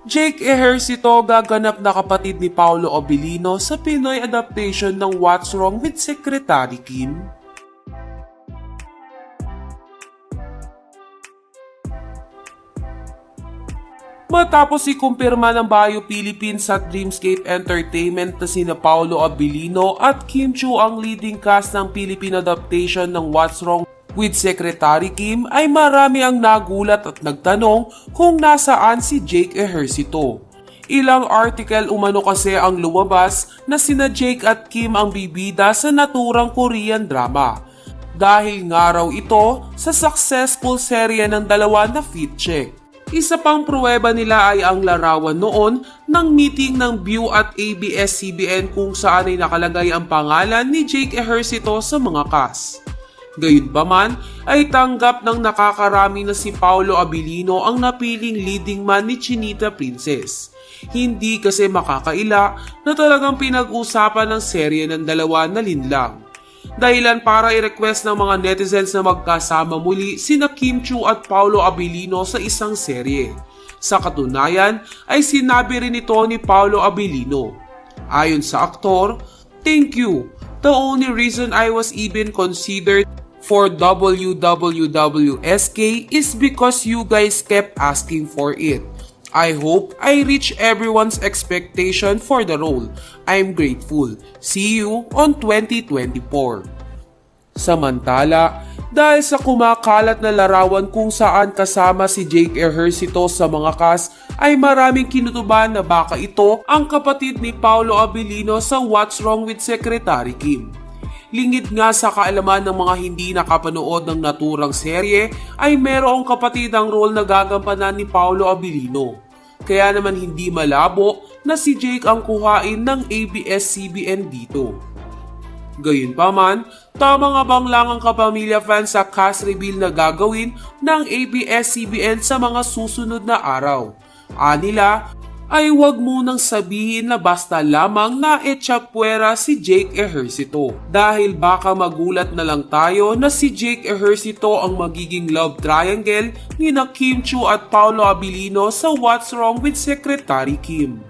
Jake Ejercito gaganap na kapatid ni Paolo Abilino sa Pinoy adaptation ng What's Wrong with Secretary Kim? Matapos ikumpirma ng Bio Philippines at Dreamscape Entertainment na sina Paolo Abilino at Kim Chiu ang leading cast ng Philippine adaptation ng What's Wrong with Secretary Kim, ay marami ang nagulat at nagtanong kung nasaan si Jake Ejercito. Ilang article umano kasi ang lumabas na sina Jake at Kim ang bibida sa naturang Korean drama. Dahil nga raw ito sa successful serye ng dalawa na Fit Check. Isa pang pruweba nila ay ang larawan noon ng meeting ng View at ABS-CBN kung saan ay nakalagay ang pangalan ni Jake Ejercito sa mga cast. Gayunpaman ay tanggap ng nakakarami na si Paolo Abilino ang napiling leading man ni Chinita Princess. Hindi kasi makakaila na talagang pinag-usapan ng serye ng dalawa na linlang. Dahilan para i-request ng mga netizens na magkasama muli sina Kim Chiu at Paolo Abilino sa isang serye. Sa katunayan ay sinabi rin ito ni Paolo Abilino. Ayon sa aktor, "Thank you. The only reason I was even considered for WWWSK is because you guys kept asking for it. I hope I reach everyone's expectation for the role. I'm grateful. See you on 2024. Samantala, dahil sa kumakalat na larawan kung saan kasama si Jake Ejercito sa mga cast, ay maraming kinutuban na baka ito ang kapatid ni Paolo Abilino sa What's Wrong with Secretary Kim. Lingid nga sa kaalaman ng mga hindi nakapanood ng naturang serye ay merong kapatid ang role na gagampanan ni Paolo Abilino. Kaya naman hindi malabo na si Jake ang kuhain ng ABS-CBN dito. Gayunpaman, tama nga bang lang ang kapamilya fans sa cast reveal na gagawin ng ABS-CBN sa mga susunod na araw? Anila, ay huwag munang sabihin na basta lamang na etsapuera si Jake Ejercito. Dahil baka magulat na lang tayo na si Jake Ejercito ang magiging love triangle ni na Kim Chiu at Paolo Abilino sa What's Wrong with Secretary Kim.